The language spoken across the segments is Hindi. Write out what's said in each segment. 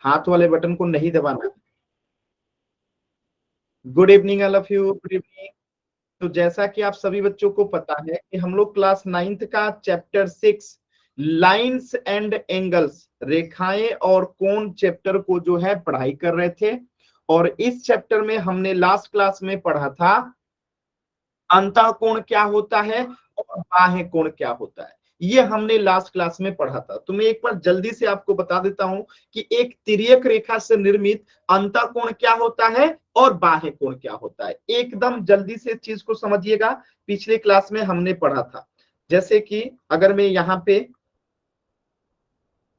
हाथ वाले बटन को नहीं दबाना। Good evening all of you, good evening. तो जैसा कि आप सभी बच्चों को पता है कि हम लोग क्लास 9th का चैप्टर 6 लाइंस एंड एंगल्स, रेखाएं और कोण चैप्टर को जो है पढ़ाई कर रहे थे। और इस चैप्टर में हमने लास्ट क्लास में पढ़ा था अंतःकोण क्या होता है और बाह्य कोण क्या होता है। ये हमने लास्ट क्लास में पढ़ा था। तो मैं एक बार जल्दी से आपको बता देता हूं कि एक तिर्यक रेखा से निर्मित अंतःकोण क्या होता है और बाह्य कोण क्या होता है। एकदम जल्दी से चीज को समझिएगा, पिछले क्लास में हमने पढ़ा था। जैसे कि अगर मैं यहाँ पे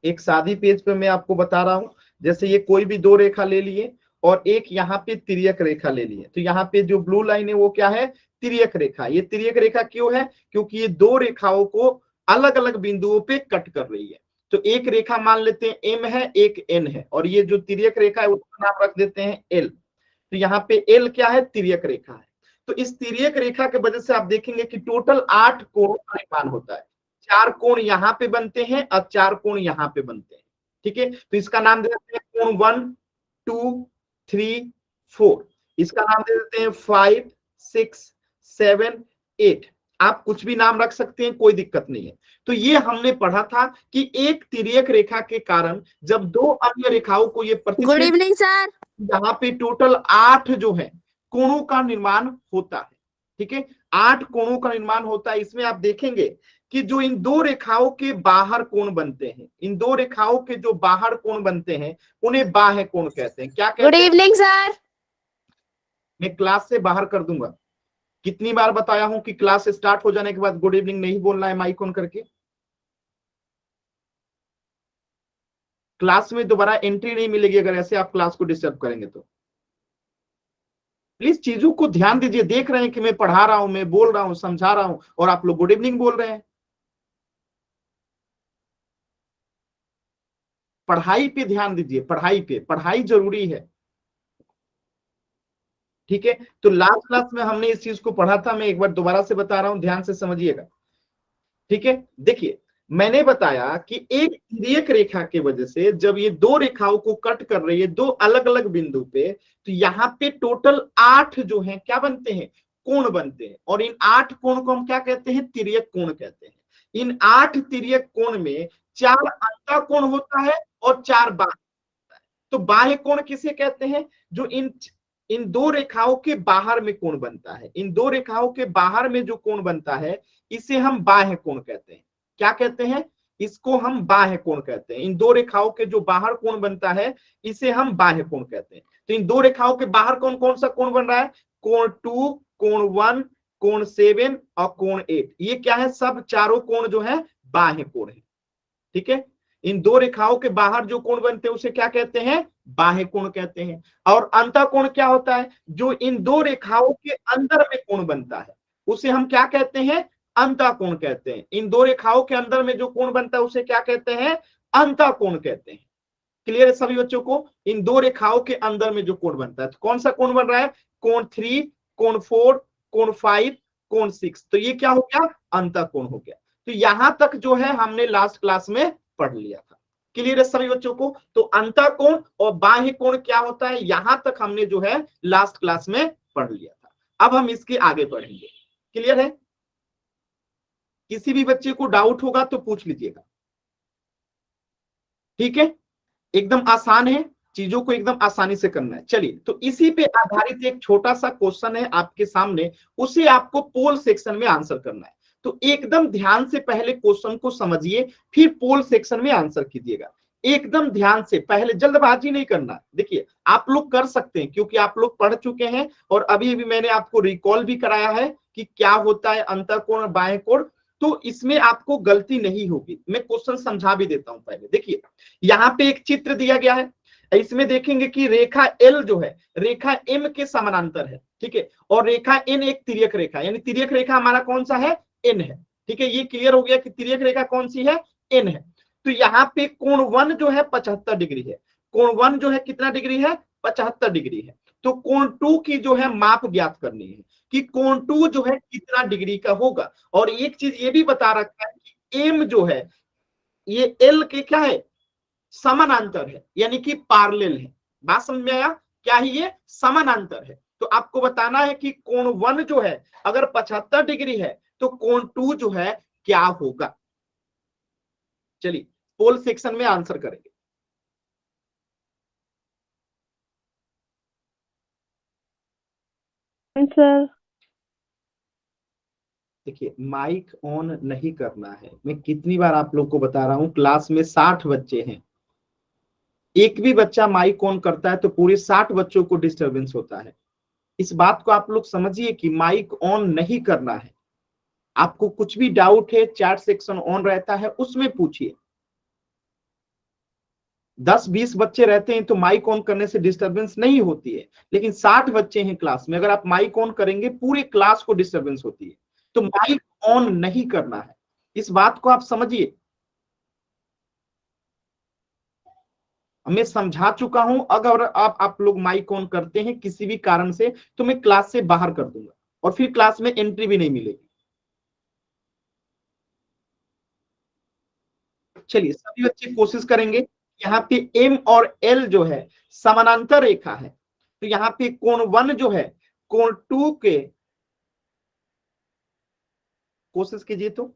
एक सादी पेज पे मैं आपको बता रहा हूं, जैसे ये कोई भी दो रेखा ले लिए और एक यहाँ पे तिर्यक रेखा ले लिए, तो यहाँ पे जो ब्लू लाइन है वो क्या है, तिर्यक रेखा। ये तिर्यक रेखा क्यों है, क्योंकि ये दो रेखाओं को अलग अलग बिंदुओं पे कट कर रही है। तो एक रेखा मान लेते हैं एम है, एक एन है, और ये जो तिर्यक रेखा है उसका नाम रख देते हैं एल। तो यहाँ पे एल क्या है, तिर्यक रेखा है। तो इस तिर्यक रेखा के वजह से आप देखेंगे कि टोटल 8 कोणों का निर्माण होता है। 4 कोण यहाँ पे बनते हैं और 4 कोण यहाँ पे बनते हैं। ठीक है, तो इसका नाम दे देते हैं कोण 1 2 3 4। इसका नाम दे देते हैं 5 6 7 8। आप कुछ भी नाम रख सकते हैं, कोई दिक्कत नहीं है। तो ये हमने पढ़ा था कि एक तिर्यक रेखा के कारण जब दो अन्य रेखाओं को ये गुड प्रतिच्छेद, इवनिंग सर। यहाँ पे टोटल 8 जो है कोणों का निर्माण होता है। ठीक है, 8 कोणों का निर्माण होता है। इसमें आप देखेंगे कि जो इन दो रेखाओं के बाहर कोण बनते हैं, इन दो रेखाओं के जो बाहर कोण बनते हैं उन्हें बाह्य कोण कहते हैं। क्या गुड कहते हैं? Evening sir. मैं क्लास से बाहर कर दूंगा। कितनी बार बताया हूं कि क्लास स्टार्ट हो जाने के बाद गुड इवनिंग नहीं बोलना है माइक ऑन करके। क्लास में दोबारा एंट्री नहीं मिलेगी अगर ऐसे आप क्लास को डिस्टर्ब करेंगे तो। प्लीज चीजों को ध्यान दीजिए। देख रहे हैं कि मैं पढ़ा रहा हूं, मैं बोल रहा हूं, समझा रहा हूं, और आप लोग गुड इवनिंग बोल रहे हैं। पढ़ाई पे ध्यान दीजिए, पढ़ाई पे, पढ़ाई जरूरी है। ठीक है, तो लास्ट क्लास में हमने इस चीज को पढ़ा था, मैं एक बार दोबारा से बता रहा हूं, ध्यान से समझिएगा। ठीक है, देखिए मैंने बताया कि एक तिर्यक रेखा के वजह से जब ये दो रेखाओं को कट कर रही है दो अलग अलग बिंदु पे, तो यहाँ पे टोटल 8 जो है क्या बनते हैं, कोण बनते हैं। और इन 8 कोण को हम क्या कहते हैं, तिर्यक कोण कहते हैं। इन 8 तिर्यक कोण में 4 अंतः कोण होता है और 4 बाह्य। तो बाह्य कोण किसे कहते हैं, जो इन इन दो रेखाओं के बाहर में कोण बनता है। इन दो रेखाओं के बाहर में जो कोण बनता है इसे हम बाह्य कोण कहते हैं। क्या कहते हैं, इसको हम बाह्य कोण कहते हैं। इन दो रेखाओं के जो बाहर कोण बनता है इसे हम बाह्य कोण कहते हैं। तो इन दो रेखाओं के बाहर कौन कौन सा कोण बन रहा है, कोण 2, कोण 1, कोण 7 और कोण 8। ये क्या है, सब चारों कोण जो है बाह्य कोण है। ठीक है, इन दो रेखाओं के बाहर जो कोण बनते हैं उसे क्या कहते हैं, बाह्य कोण कहते हैं। और अंतः कोण क्या होता है, जो इन दो रेखाओं के अंदर में कोण बनता है उसे हम क्या कहते हैं, अंतः कोण कहते हैं। इन दो रेखाओं के अंदर में जो कोण बनता है उसे क्या कहते हैं, अंतः कोण कहते हैं। क्लियर है सभी बच्चों को? इन दो रेखाओं के अंदर में जो कोण बनता है, तो कौन सा कोण बन रहा है, कोण 3, कोण 4, कोण 5, कोण 6। तो ये क्या हो गया, अंतः कोण हो गया। तो यहां तक जो है हमने लास्ट क्लास में पढ़ लिया था। क्लियर है सभी बच्चों को? तो अंतः कोण और बाह्य कोण क्या होता है, यहां तक हमने जो है लास्ट क्लास में पढ़ लिया था। अब हम इसके आगे बढ़ेंगे। क्लियर है? किसी भी बच्चे को डाउट होगा तो पूछ लीजिएगा। ठीक है, एकदम आसान है, चीजों को एकदम आसानी से करना है। चलिए, तो इसी पे आधारित एक छोटा सा क्वेश्चन है आपके सामने, उसे आपको पोल सेक्शन में आंसर करना है। तो एकदम ध्यान से पहले क्वेश्चन को समझिए, फिर पोल सेक्शन में आंसर कीजिएगा। एकदम ध्यान से, पहले जल्दबाजी नहीं करना। देखिए आप लोग कर सकते हैं क्योंकि आप लोग पढ़ चुके हैं, और अभी अभी मैंने आपको रिकॉल भी कराया है कि क्या होता है अंतःकोण और बाह्य कोण। तो इसमें आपको गलती नहीं होगी। मैं क्वेश्चन समझा भी देता हूं। पहले देखिए, यहाँ पे एक चित्र दिया गया है। इसमें देखेंगे कि रेखा एल जो है रेखा एम के समानांतर है। ठीक है, और रेखा एन एक तिर्यक रेखा, यानी तिर्यक रेखा हमारा कौन सा है, एन है। ठीक है, ये क्लियर हो गया कि तिर्यक रेखा कौन सी है, एन है। तो यहाँ पे कोण 1 जो है 75 डिग्री है। कोण 1 जो है कितना डिग्री है, 75 डिग्री है। तो कोण 2 की जो है माप ज्ञात करनी है कि कोण 2 जो है कितना डिग्री का होगा। और एक चीज ये भी बता रखा है कि एम जो है ये एल के क्या है, समानांतर है, यानी कि पैरेलल है। बात समझ में आया? क्या है ये? समानांतर है। तो आपको बताना है कि कोण 1 जो है अगर 75 डिग्री है तो कोण 2 जो है क्या होगा। चलिए पोल सेक्शन में आंसर करेंगे। आंसर। देखिए माइक ऑन नहीं करना है, मैं कितनी बार आप लोग को बता रहा हूं, क्लास में 60 बच्चे हैं, एक भी बच्चा माइक ऑन करता है तो पूरे 60 बच्चों को डिस्टरबेंस होता है। इस बात को आप लोग समझिए कि माइक ऑन नहीं करना है। आपको कुछ भी डाउट है चैट सेक्शन ऑन रहता है उसमें पूछिए। 10-20 बच्चे रहते हैं तो माइक ऑन करने से डिस्टरबेंस नहीं होती है, लेकिन 60 बच्चे हैं क्लास में, अगर आप माइक ऑन करेंगे पूरे क्लास को डिस्टरबेंस होती है। तो माइक ऑन नहीं करना है, इस बात को आप समझिए। मैं समझा चुका हूं, अगर आप लोग माइक ऑन करते हैं किसी भी कारण से तो मैं क्लास से बाहर कर दूंगा और फिर क्लास में एंट्री भी नहीं मिलेगी। चलिए सभी बच्चे कोशिश करेंगे। यहाँ पे एम और एल जो है समानांतर रेखा है, तो यहाँ पे कोण 1 जो है कोण 2 के, कोशिश कीजिए तो।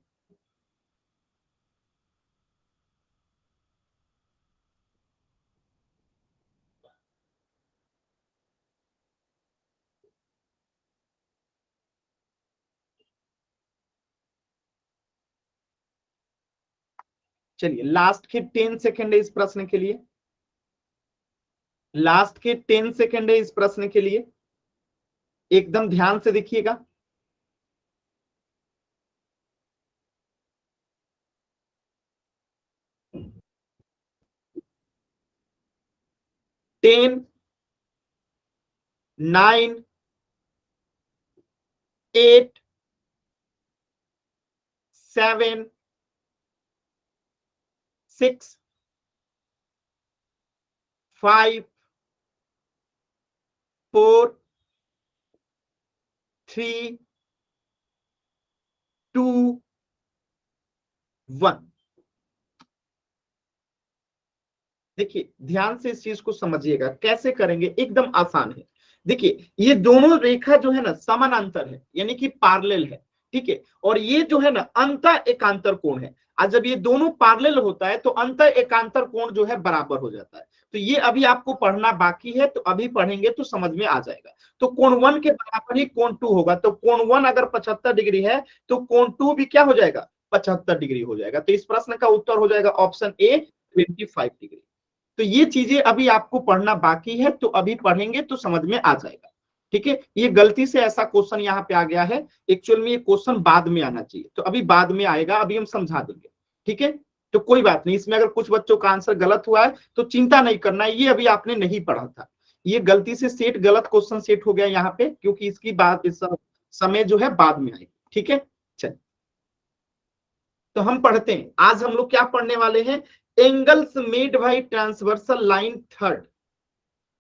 चलिए लास्ट के 10 सेकंड है इस प्रश्न के लिए, लास्ट के 10 सेकंड है इस प्रश्न के लिए, एकदम ध्यान से देखिएगा। टेन, 9, 8, 7, 6, 5, 4, 3, 2, 1। देखिए ध्यान से इस चीज को समझिएगा, कैसे करेंगे, एकदम आसान है। देखिए ये दोनों रेखा जो है ना समानांतर है, यानी कि पैरेलल है, ठीक है। और ये जो है ना अंत एकांतर कोण है। और जब ये दोनों पैरेलल होता है तो अंत एकांतर कोण जो है बराबर हो जाता है। तो ये अभी आपको पढ़ना बाकी है, तो अभी पढ़ेंगे तो समझ में आ जाएगा। तो कोण 1 के बराबर ही कोण 2 होगा। तो कोण 1 अगर 75 डिग्री है तो कोण 2 भी क्या हो जाएगा? 75 डिग्री हो जाएगा। तो इस प्रश्न का उत्तर हो जाएगा ऑप्शन ए, 25 डिग्री। तो ये चीजें अभी आपको पढ़ना बाकी है, तो अभी पढ़ेंगे तो समझ में आ जाएगा। ठीक है, ये गलती से ऐसा क्वेश्चन यहाँ पे आ गया है, एक्चुअल में ये क्वेश्चन बाद में आना चाहिए, तो अभी बाद में आएगा, अभी हम समझा देंगे। ठीक है, तो कोई बात नहीं, इसमें अगर कुछ बच्चों का आंसर गलत हुआ है तो चिंता नहीं करना है, ये अभी आपने नहीं पढ़ा था। ये गलती से सेट, गलत क्वेश्चन सेट हो गया यहाँ पे, क्योंकि इसकी बात इस समय जो है बाद में आएगी। ठीक है, चल तो हम पढ़ते हैं। आज हम लोग क्या पढ़ने वाले हैं? Angles made by transversal line third,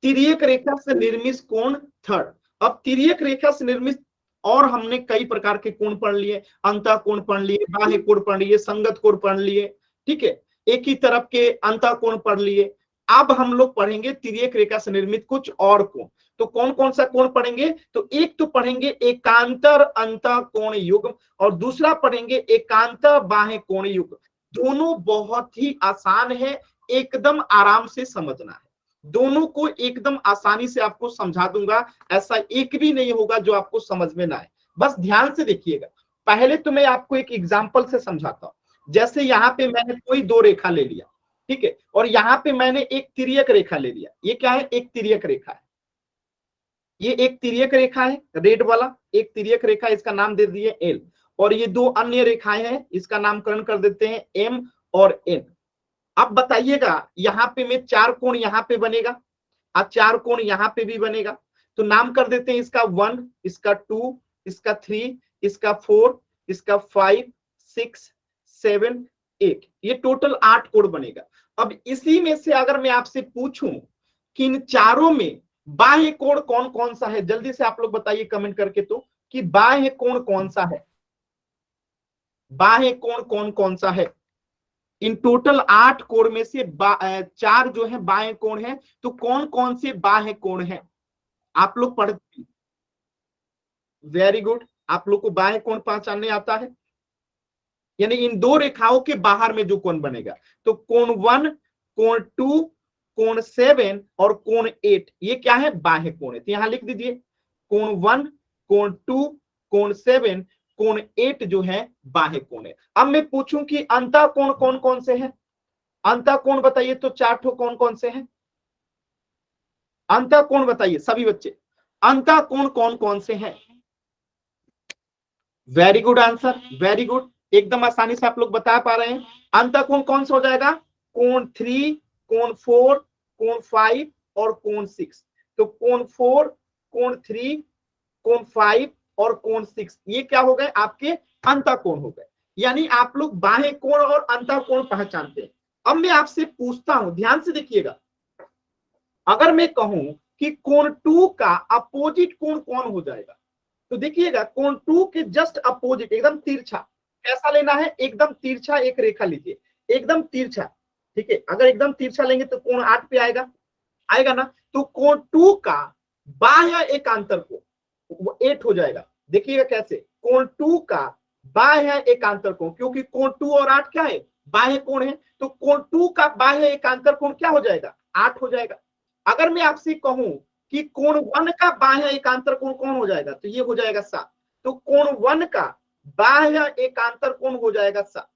तिर्यक रेखा से निर्मित कोण थर्ड। अब तिर्यक रेखा से निर्मित, और हमने कई प्रकार के कोण पढ़ लिए, अंतः कोण पढ़ लिए, बाह्य कोण पढ़ लिए, संगत कोण पढ़ लिए, ठीक है, एक ही तरफ के अंतः कोण पढ़ लिए। अब हम लोग पढ़ेंगे तिर्यक रेखा से निर्मित कुछ और कोण। तो कौन कौन सा कोण पढ़ेंगे? तो एक तो पढ़ेंगे एकांतर अंतः कोण युग्म, और दूसरा पढ़ेंगे एकांतर बाह्य कोण युग्म। दोनों बहुत ही आसान है, एकदम आराम से समझना है। दोनों को एकदम आसानी से आपको समझा दूंगा, ऐसा एक भी नहीं होगा जो आपको समझ में ना आए। बस ध्यान से देखिएगा। पहले तो मैं आपको एक एग्जांपल से समझाता हूं। जैसे यहाँ पे मैंने कोई दो रेखा ले लिया, ठीक है, और यहाँ पे मैंने एक तिर्यक रेखा ले लिया। ये क्या है? एक तिर्यक रेखा है। ये एक तिर्यक रेखा है, रेड वाला एक तिर्यक रेखा, इसका नाम दे दिए एल। और ये दो अन्य रेखाएं हैं, इसका नामकरण कर देते हैं एम और एन। अब बताइएगा, यहाँ पे में चार कोण यहाँ पे बनेगा, अब चार कोण यहाँ पे भी बनेगा। तो नाम कर देते हैं इसका 1, इसका 2, इसका 3, इसका 4, इसका 5, 6, 7, 8। ये टोटल 8 कोण बनेगा। अब इसी में से अगर मैं आपसे पूछूं कि इन चारों में बाह्य कोण कौन कौन सा है, जल्दी से आप लोग बताइए कमेंट करके तो, कि बाह्य कोण कौन सा है, बाह्य कोण कौन कौन सा है। इन टोटल 8 कोण में से 4 जो है बाएं कोण है, तो कौन कौन से बाएं कोण है आप लोग पढ़ते? वेरी गुड, आप लोग को बाएं कोण पहचानने आता है, यानी इन दो रेखाओं के बाहर में जो कोण बनेगा, तो कोण 1, कोण 2, कोण 7 और कोण 8, ये क्या है? बाह्य कोण है। तो यहां लिख दीजिए कोण 1, कोण 2, कोण 7, कोण 8 जो है बाह्य कोण है। अब मैं पूछूं कि अंतः कोण कौन कौन से हैं? अंतः कोण बताइए तो 4 ठो कौन कौन से हैं? अंतः कोण बताइए सभी बच्चे, अंतः कोण कौन कौन से हैं? Very good answer, very good, एकदम आसानी से आप लोग बता पा रहे हैं। अंतः कोण कौन सा हो जाएगा? कोण 3, कोण 4, कोण 5 और कोण 6। तो कोण 4, कोण 3, कोण 5 और कोण 6, ये क्या हो गए? आपके अंतः कोण हो गए। यानी आप लोग बाह्य कोण और अंतः कोण पहचानते हैं। अब मैं आपसे पूछता हूं, ध्यान से देखिएगा, अगर मैं कहूं कि कोण 2 का अपोजिट कोण कौन हो जाएगा, तो देखिएगा कोण 2 के जस्ट अपोजिट, एकदम तिरछा, कैसा लेना है? एकदम तिरछा एक रेखा लीजिए, एकदम तिरछा, ठीक है। अगर एकदम तिरछा लेंगे तो कोण 8 पे आएगा, आएगा ना? तो कोण 2 का बाह्य एकांतर कोण वो 8 हो जाएगा। देखिएगा कैसे, कोण 2 का बाह्य एकांतर कोण, क्योंकि कोण 2 और 8 क्या है? बाह्य कोण है, तो कोण 2 का बाह्य एकांतर कोण क्या हो जाएगा? 8 हो जाएगा। अगर मैं आपसे कहूं कि कोण 1 का बाह्य एकांतर कोण कौन हो जाएगा, तो ये हो जाएगा 7। तो कोण 1 का बाह्य एकांतर कोण हो जाएगा 7।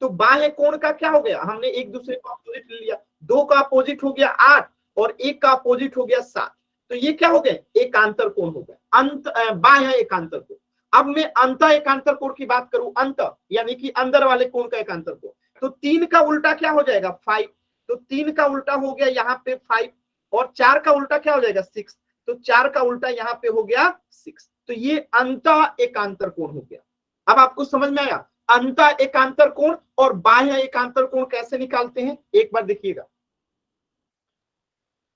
तो बाह्य कोण का क्या हो गया? हमने एक दूसरे का अपोजिट ले लिया, 2 का अपोजिट हो गया 8 और 1 का अपोजिट हो गया 7। तो ये क्या हो गए? एकांतर कोण हो गए, बाह्य एकांतर कोण। अब मैं अंत एकांतर कोण की बात करूं, अंत यानी कि अंदर वाले कोण का एकांतर कोण, तो 3 का उल्टा क्या हो जाएगा? 5। तो 3 का उल्टा हो गया यहाँ पे 5 और 4 का उल्टा क्या हो जाएगा? 6। तो 4 का उल्टा यहाँ पे हो गया 6। तो ये अंत एकांतर कोण हो गया। अब आपको समझ में आया अंत एकांतर कोण और बाह्य एकांतर कोण कैसे निकालते हैं? एक बार देखिएगा,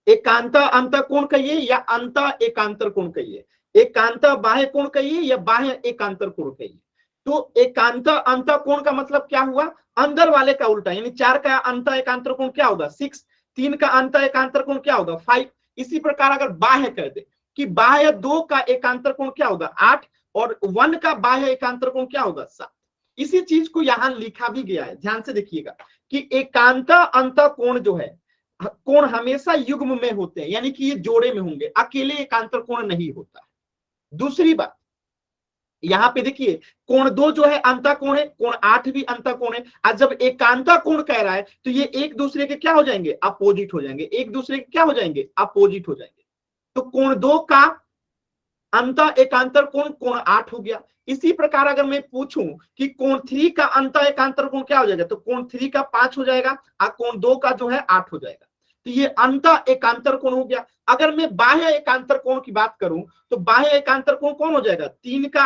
एकांत अंत कोण कहिए या अंत एकांतर कोण कहिए, एकांत बाह्य कोण कहिए या बाह्य एकांतर कोण कहिए। तो एकांत अंत कोण का मतलब क्या हुआ? अंदर वाले का उल्टा, यानी 4 का अंत एकांतर कोण क्या होगा? 6। 3 का अंत एकांतर कोण क्या होगा? 5। इसी प्रकार अगर बाह्य कर दे कि बाह्य 2 का एकांतर कोण क्या होगा? 8 और 1 का बाह्य एकांतर कोण क्या होगा? 7। इसी चीज को यहां लिखा भी गया है, ध्यान से देखिएगा कि एकांत अंत कोण जो है, कोण हमेशा युग्म में होते हैं, यानी कि ये जोड़े में होंगे, अकेले एकांतर कोण नहीं होता है। दूसरी बात यहां पे देखिए, कोण 2 जो है अंतः कोण है, कोण 8 भी अंतः कोण है। आज जब एकांता कोण कह रहा है तो ये एक दूसरे के क्या हो जाएंगे? अपोजिट हो जाएंगे, एक दूसरे के क्या हो जाएंगे? अपोजिट हो जाएंगे। तो कोण 2 का अंतः एकांतर कोण कोण 8 हो गया। इसी प्रकार अगर मैं पूछूं कि कोण 3 का अंतः एकांतर कोण क्या हो जाएगा, तो कोण 3 का 5 हो जाएगा और कोण 2 का जो है 8 हो जाएगा। तो ये अंतः एकांतर कोण हो गया। अगर मैं बाह्य एकांतर कोण की बात करूं तो बाह्य एकांतर कोण कौन हो जाएगा? 3 का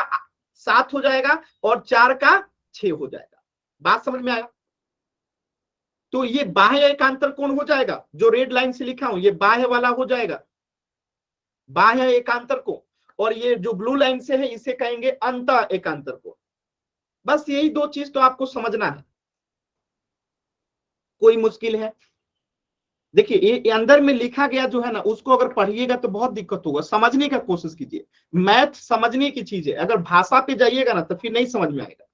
7 हो जाएगा और 4 का 6 हो जाएगा। बात समझ में आया? तो ये बाह्य एकांतर कोण हो जाएगा, जो रेड लाइन से लिखा हूं ये बाह्य वाला हो जाएगा, बाह्य एकांतर कोण। और ये जो ब्लू लाइन से है इसे कहेंगे अंत एकांतर कोण। बस यही दो चीज तो आपको समझना है, कोई मुश्किल है? देखिए ये अंदर में लिखा गया जो है ना, उसको अगर पढ़िएगा तो बहुत दिक्कत होगा, समझने का कोशिश कीजिए। मैथ समझने की चीज है, अगर भाषा पे जाइएगा ना तो फिर नहीं समझ में आएगा।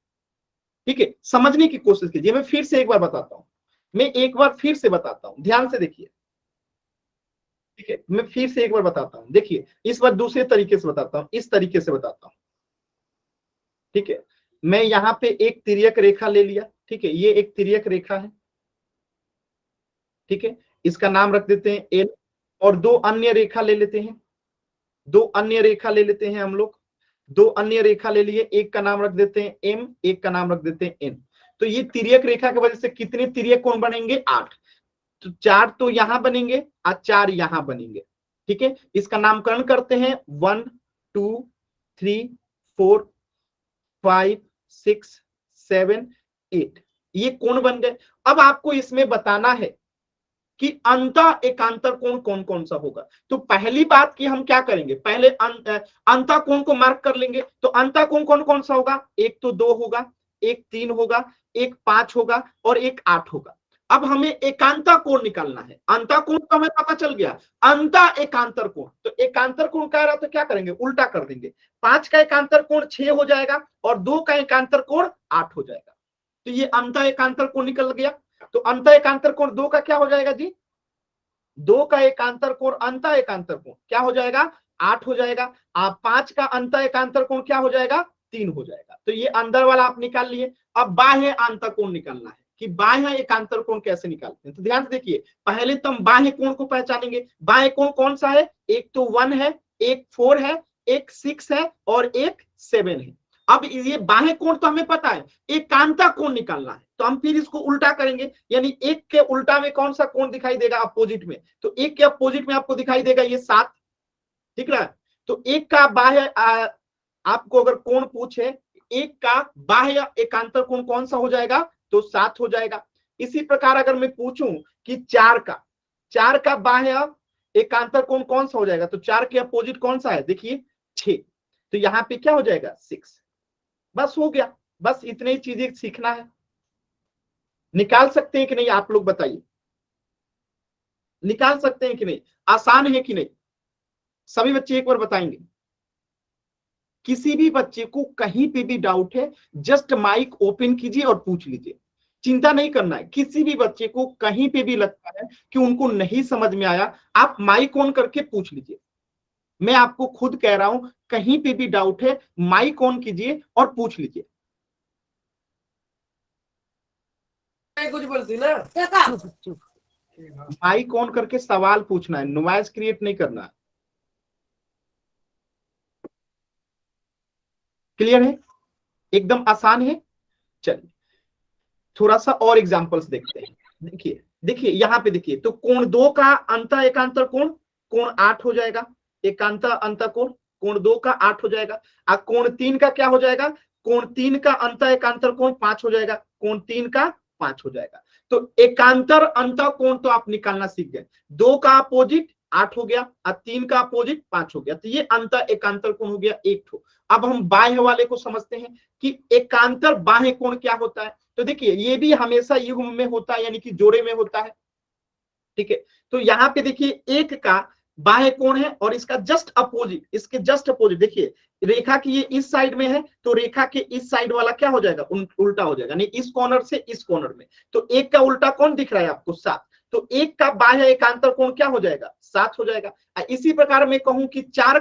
ठीक है, समझने की कोशिश कीजिए। मैं फिर से एक बार बताता हूं, मैं एक बार फिर से बताता हूं, ध्यान से देखिए। ठीक है, मैं फिर से एक बार बताता हूं, देखिए इस बार दूसरे तरीके से बताता हूं, इस तरीके से बताता हूं। ठीक है, मैं यहाँ पे एक तिर्यक रेखा ले लिया, ठीक है, ये एक तिर्यक रेखा है, ठीक है, इसका नाम रख देते हैं एल। और दो अन्य रेखा ले लेते हैं, दो अन्य रेखा ले लेते हैं हम लोग, दो अन्य रेखा ले लिए, एक का नाम रख देते हैं एम, एक का नाम रख देते हैं एन। तो ये तिर्यक रेखा की वजह से कितने तिर्यक कोण बनेंगे? 8। तो 4 तो यहां बनेंगे और 4 यहां बनेंगे। ठीक है, इसका नामकरण करते हैं 1 2 3 4 5 6 7 8, ये कोण बन गए। अब आपको इसमें बताना है कि अंत एकांतर कोण कौन कौन सा होगा। तो पहली बात कि हम क्या करेंगे, पहले अंत कोण को मार्क कर लेंगे। तो अंत कोण कौन कौन सा होगा? एक तो 2 होगा, एक 3 होगा, एक 5 होगा और एक 8 होगा। अब हमें एकांतर कोण निकालना है। अंतर कोण तो हमें पता चल गया, अंतर एकांतर कोण। तो एकांतर कोण कह रहा तो क्या करेंगे, उल्टा कर देंगे। 5 का एकांतर कोण 6 हो जाएगा और 2 का एकांतर कोण 8 हो जाएगा। तो ये अंतर एकांतर कोण निकल गया। तो अंतर एकांतर कोण 2 का क्या हो जाएगा जी, 2 का एकांतर कोण अंतर एकांतर कोण क्या हो जाएगा, 8 हो जाएगा। आप 5 का अंतर एकांतर कोण क्या हो जाएगा, 3 हो जाएगा। तो ये अंदर वाला आप निकाल लिए। अब बाह्य आंतर कोण निकालना है कि बाह्य एकांतर कोण कैसे निकालते हैं। तो ध्यान से देखिए, पहले तो हम बाह्य कोण को पहचानेंगे। बाह्य कोण कौन सा है, एक तो 1 है, एक 4 है, एक 6 है और एक 7 है। अब ये बाह्य कोण तो हमें पता है, एकांतर कोण निकालना है। तो हम फिर इसको उल्टा करेंगे, यानी एक के उल्टा में कौन सा कोण दिखाई देगा, अपोजिट में। तो एक के अपोजिट में आपको दिखाई देगा ये 7, ठीक है। तो एक का बाह्य आपको अगर कोण पूछे, एक का बाह्य एकांतर कोण कौन सा हो जाएगा, तो 7 हो जाएगा। इसी प्रकार अगर मैं पूछूं कि 4 का बाह्य एकांतर कोण कौन सा हो जाएगा, तो 4 के अपोजिट कौन सा है, देखिए 6। तो यहां पे क्या हो जाएगा, 6। बस हो गया, बस इतनी ही चीजें सीखना है। निकाल सकते हैं कि नहीं, आप लोग बताइए, निकाल सकते हैं कि नहीं, आसान है कि नहीं, सभी बच्चे एक बार बताएंगे। किसी भी बच्चे को कहीं पे भी डाउट है, जस्ट माइक ओपन कीजिए और पूछ लीजिए, चिंता नहीं करना है। किसी भी बच्चे को कहीं पे भी लगता है कि उनको नहीं समझ में आया, आप माइक ऑन करके पूछ लीजिए। मैं आपको खुद कह रहा हूं, कहीं पे भी डाउट है माइक ऑन कीजिए और पूछ लीजिए। कुछ बोलती ना, माइक ऑन करके सवाल पूछना है, नॉइज क्रिएट नहीं करना है। क्लियर है, एकदम आसान है। चलिए थोड़ा सा और एग्जांपल्स देखते हैं। देखिए देखिए यहां पे देखिए, तो कोण 2 का अंतर एकांतर कोण, कोण 8 हो जाएगा। एकांतर अंतर कोण, कोण 2 का 8 हो जाएगा। और कोण 3 का क्या हो जाएगा, कोण 3 का अंतर एकांतर कोण 5 हो जाएगा। कोण 3 का 5 हो जाएगा। तो एकांतर अंतर कोण तो आप निकालना सीख गए। 2 का अपोजिट 8 हो गया और 3 का अपोजिट 5 हो गया। तो ये अंतर एकांतर कोण हो गया एक ठो। अब हम बाह्य वाले को समझते हैं कि एकांतर बाह्य कोण क्या होता है। तो देखिए ये भी हमेशा युग्म में होता है, यानी कि जोड़े में होता है, ठीक है। तो यहाँ पे देखिए एक का बाह्य कोण है और इसका जस्ट अपोजिट, इसके जस्ट अपोजिट देखिए, रेखा की ये इस साइड में है तो रेखा के इस साइड वाला क्या हो जाएगा, उल्टा हो जाएगा, यानी इस कॉर्नर से इस कॉर्नर में। तो एक का उल्टा कौन दिख रहा है आपको, 7। तो एक का बाह्य एकांतर कोण क्या हो जाएगा, 7 हो जाएगा। इसी प्रकार मैं कहूं कि 4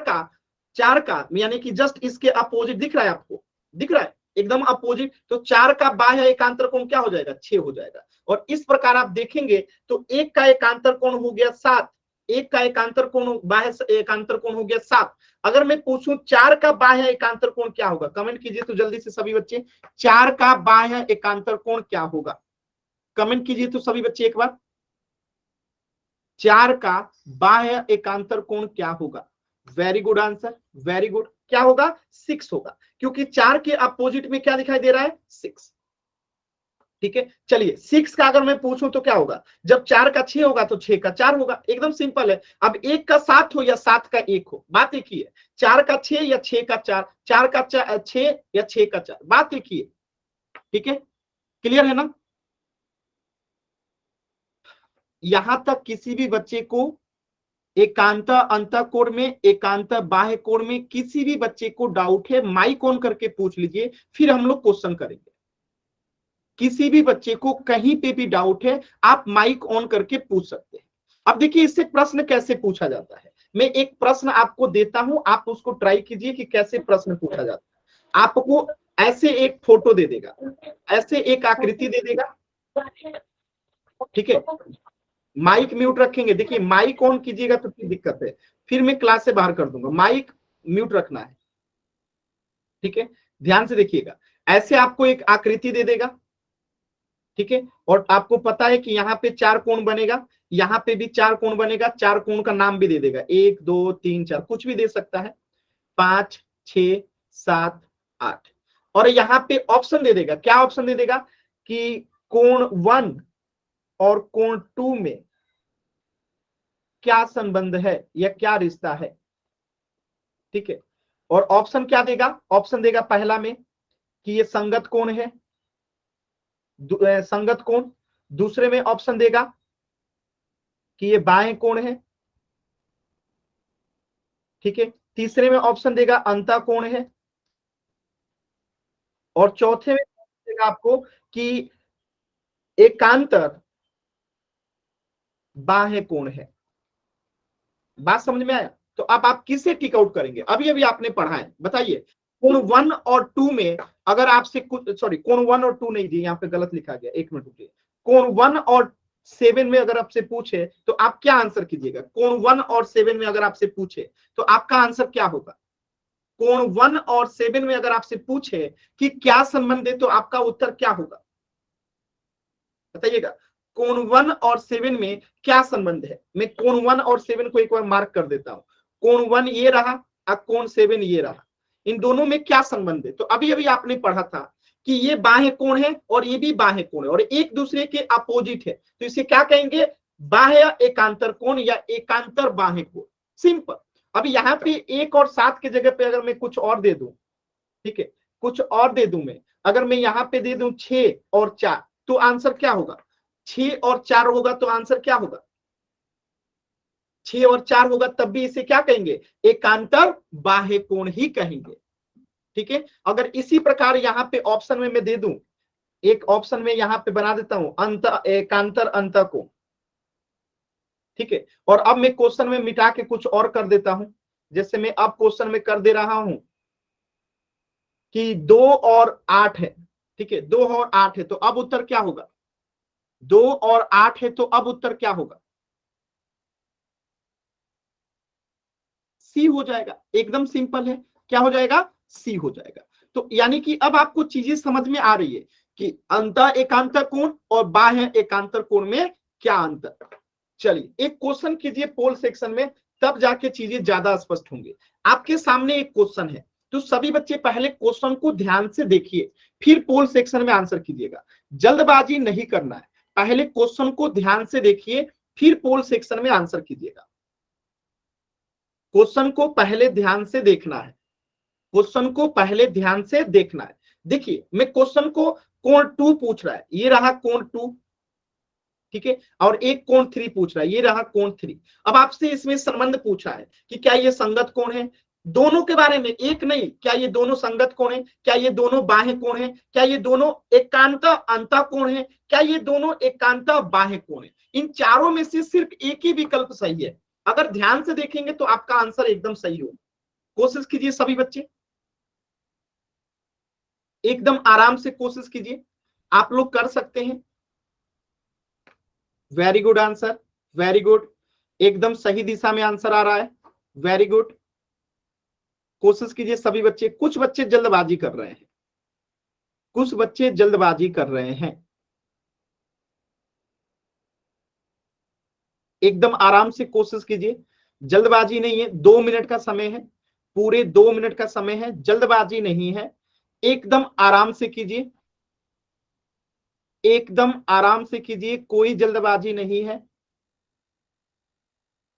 का यानी कि जस्ट इसके अपोजिट दिख रहा है आपको, दिख रहा है एकदम अपोजिट। तो 4 का बाह्य एकांतर कोण क्या हो जाएगा, 6 हो जाएगा। और इस प्रकार आप देखेंगे तो एक का एकांतर कोण हो गया 7, एक का एकांतर कोण बाह्य एकांतर कोण हो गया 7। अगर मैं पूछूं 4 का बाह्य एकांतर कोण क्या होगा, कमेंट कीजिए तो जल्दी से सभी बच्चे, 4 का बाह्य एकांतर कोण क्या होगा, कमेंट कीजिए तो सभी बच्चे एक बार। 4 का बाह्य एकांतर कोण क्या होगा, very good answer, very good. क्या होगा, 6 होगा, क्योंकि 4 के अपोजिट में क्या दिखाई दे रहा है, 6, ठीक है। चलिए 6 का अगर मैं पूछूं तो क्या होगा, जब 4 का 6 होगा तो 6 का 4 होगा, एकदम सिंपल है। अब 1 का 7 हो या 7 का 1 हो, बात एक ही है। 4 का 6 या 6 का 4, 4 का 6 या 6 का 4, बात एक ही है, ठीक है। क्लियर है ना, यहां तक किसी भी बच्चे को एकांत अंतः कोण में, एकांत बाह्य कोण में किसी भी बच्चे को डाउट है, माइक ऑन करके पूछ लीजिए, फिर हम लोग क्वेश्चन करेंगे। किसी भी बच्चे को कहीं पे भी डाउट है, आप माइक ऑन करके पूछ सकते हैं। अब देखिए इससे प्रश्न कैसे पूछा जाता है, मैं एक प्रश्न आपको देता हूं, आप उसको ट्राई कीजिए कि कैसे प्रश्न पूछा जाता है। आपको ऐसे एक फोटो दे देगा, ऐसे एक आकृति दे देगा, ठीक है। माइक म्यूट रखेंगे, देखिए माइक ऑन कीजिएगा तो फिर दिक्कत है, फिर मैं क्लास से बाहर कर दूंगा। माइक म्यूट रखना है, ठीक है। ध्यान से देखिएगा, ऐसे आपको एक आकृति दे देगा, ठीक है। और आपको पता है कि यहाँ पे 4 कोण बनेगा, यहाँ पे भी 4 कोण बनेगा, 4 कोण का नाम भी दे देगा, 1 2 3 4, कुछ भी दे सकता है, 5 6 7 8। और यहाँ पे ऑप्शन दे देगा, क्या ऑप्शन दे देगा कि कोण 1 और कोण 2 में क्या संबंध है या क्या रिश्ता है, ठीक है। और ऑप्शन क्या देगा, ऑप्शन देगा पहला में कि ये संगत कोण है, संगत कोण, दूसरे में ऑप्शन देगा कि ये बाएं कोण है, ठीक है, तीसरे में ऑप्शन देगा अंता कोण है, और चौथे में देगा आपको कि एकांतर बाह्य कोण है। बात समझ में आया? तो अब आप किससे टिक आउट करेंगे? अभी अभी आपने पढ़ा है, बताइए। कोण 1 और 2 में अगर आपसे कुछ, सॉरी कोण 1 और 2 नहीं दिए, यहाँ पे गलत लिखा गया, एक मिनट रुकिए। कोण 1 और 7 में अगर आपसे पूछे तो आप क्या आंसर कीजिएगा? कोण 1 और 7 में अगर आपसे पूछे तो आपका आंसर क्या होगा? कोण 1 और 7 में अगर आपसे पूछे कि क्या संबंध है तो आपका उत्तर क्या होगा? बताइएगा। कोण 1 और 7 में क्या संबंध है? मैं कोण 1 और 7 को एक बार मार्क कर देता हूं। कोण 1 ये रहा और कोण 7 ये रहा, इन दोनों में क्या संबंध है? तो अभी अभी आपने पढ़ा था कि ये बाह्य कोण है और ये भी बाह्य कोण है और एक दूसरे के अपोजिट है, तो इसे क्या कहेंगे? बाह्य एकांतर कोण या एकांतर बाह्य कोण। सिंपल। अभी यहाँ पे 1 और 7 की जगह पे अगर मैं कुछ और दे दूं, ठीक है, कुछ और दे दूं, मैं अगर मैं यहाँ पे दे दूं 6 और 4, तो आंसर क्या होगा? 6 और 4 होगा तो आंसर क्या होगा? 6 और 4 होगा, तब भी इसे क्या कहेंगे? एकांतर बाह्य कोण ही कहेंगे। ठीक है, अगर इसी प्रकार यहाँ पे ऑप्शन में मैं दे दूं, एक ऑप्शन में यहाँ पे बना देता हूं अंत एकांतर अंत कोण, ठीक है, और अब मैं क्वेश्चन में मिटा के कुछ और कर देता हूं, जैसे मैं अब क्वेश्चन में कर दे रहा हूं कि 2 और 8 है, ठीक है, 2 और 8 है, तो अब उत्तर क्या होगा? 2 और 8 है तो अब उत्तर क्या होगा? सी हो जाएगा। एकदम सिंपल है, क्या हो जाएगा? सी हो जाएगा। तो यानी कि अब आपको चीजें समझ में आ रही है कि अंत एकांतर कोण और बाह्य एकांतर कोण में क्या अंतर। चलिए एक क्वेश्चन कीजिए पोल सेक्शन में, तब जाके चीजें ज्यादा स्पष्ट होंगी। आपके सामने एक क्वेश्चन है, तो सभी बच्चे पहले क्वेश्चन को ध्यान से देखिए, फिर पोल सेक्शन में आंसर कीजिएगा। जल्दबाजी नहीं करना है, पहले क्वेश्चन को ध्यान से देखिए, फिर पोल सेक्शन में आंसर कीजिएगा। क्वेश्चन को पहले ध्यान से देखना है, क्वेश्चन को पहले ध्यान से देखना है। देखिए मैं क्वेश्चन को कोण 2 पूछ रहा है, ये रहा कोण 2, ठीक है, और एक कोण 3 पूछ रहा है, ये रहा कोण 3। अब आपसे इसमें संबंध पूछा है कि क्या ये संगत कोण है, दोनों के बारे में, एक नहीं, क्या ये दोनों संगत कोण है, क्या ये दोनों बाह्य कोण है, क्या ये दोनों एकांत अंत कोण है, क्या ये दोनों एकांत बाह्य कोण है। इन चारों में से सिर्फ एक ही विकल्प सही है। अगर ध्यान से देखेंगे तो आपका आंसर एकदम सही होगा। कोशिश कीजिए सभी बच्चे, एकदम आराम से कोशिश कीजिए, आप लोग कर सकते हैं। Very good answer, very good, एकदम सही दिशा में आंसर आ रहा है, वेरी गुड। कोशिश कीजिए सभी बच्चे, कुछ बच्चे जल्दबाजी कर रहे हैं, कुछ बच्चे जल्दबाजी कर रहे हैं। एकदम आराम से कोशिश कीजिए, जल्दबाजी नहीं है, 2 मिनट का समय है, पूरे 2 मिनट का समय है, जल्दबाजी नहीं है, एकदम आराम से कीजिए, एकदम आराम से कीजिए, कोई जल्दबाजी नहीं है,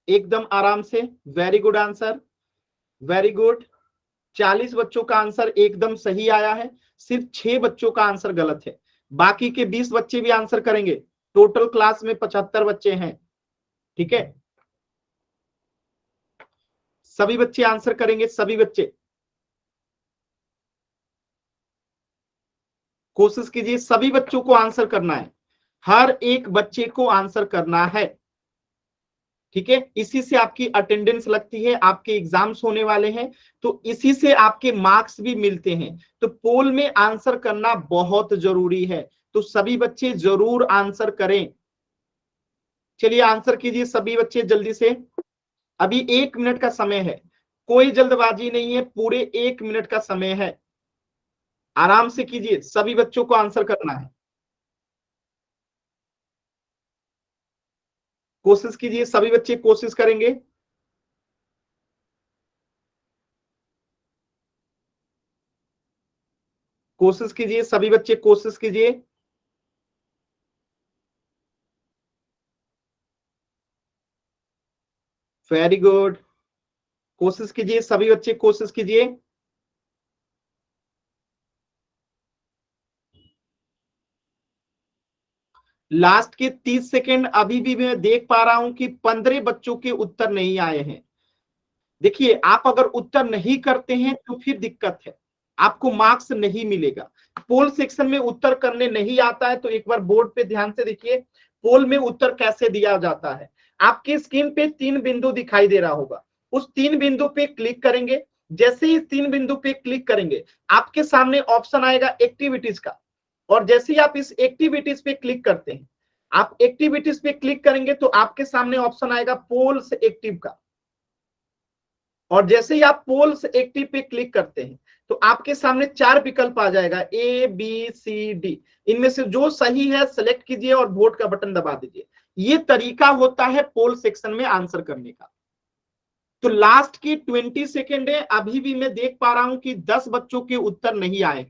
एकदम आराम से। Very good answer, very good. 40 बच्चों का आंसर एकदम सही आया है, सिर्फ 6 बच्चों का आंसर गलत है, बाकी के 20 बच्चे भी आंसर करेंगे। टोटल क्लास में 75 बच्चे हैं, ठीक है, सभी बच्चे आंसर करेंगे, सभी बच्चे कोशिश कीजिए, सभी बच्चों को आंसर करना है, हर एक बच्चे को आंसर करना है, ठीक है, इसी से आपकी अटेंडेंस लगती है, आपके एग्जाम्स होने वाले हैं, तो इसी से आपके मार्क्स भी मिलते हैं। तो पोल में आंसर करना बहुत जरूरी है, तो सभी बच्चे जरूर आंसर करें। चलिए आंसर कीजिए सभी बच्चे जल्दी से, अभी 1 मिनट का समय है, कोई जल्दबाजी नहीं है, पूरे 1 मिनट का समय है, आराम से कीजिए, सभी बच्चों को आंसर करना है। कोशिश कीजिए, सभी बच्चे कोशिश करेंगे। कोशिश कीजिए सभी बच्चे, कोशिश कीजिए। वेरी गुड, कोशिश कीजिए सभी बच्चे, कोशिश कीजिए। लास्ट के 30 सेकेंड अभी भी मैं देख पा रहा हूं कि 15 बच्चों के उत्तर नहीं आए हैं। देखिए, आप अगर उत्तर नहीं करते हैं तो फिर दिक्कत है, आपको मार्क्स नहीं मिलेगा। पोल सेक्शन में उत्तर करने नहीं आता है तो एक बार बोर्ड पे ध्यान से देखिए, पोल में उत्तर कैसे दिया जाता है। आपके स्क्रीन पे 3 बिंदु दिखाई दे रहा होगा, उस 3 बिंदु पे क्लिक करेंगे। जैसे ही 3 बिंदु पे क्लिक करेंगे, आपके सामने ऑप्शन आएगा एक्टिविटीज का, और जैसे ही आप इस एक्टिविटीज पे क्लिक करते हैं, आप एक्टिविटीज पे क्लिक करेंगे तो आपके सामने ऑप्शन आएगा पोल्स एक्टिव का, और जैसे ही आप पोल्स एक्टिव पे क्लिक करते हैं तो आपके सामने 4 विकल्प आ जाएगा, ए बी सी डी। इनमें से जो सही है सेलेक्ट कीजिए और वोट का बटन दबा दीजिए। ये तरीका होता है पोल सेक्शन में आंसर करने का। तो लास्ट की 20 सेकेंड है, अभी भी मैं देख पा रहा हूं कि 10 बच्चों के उत्तर नहीं आए।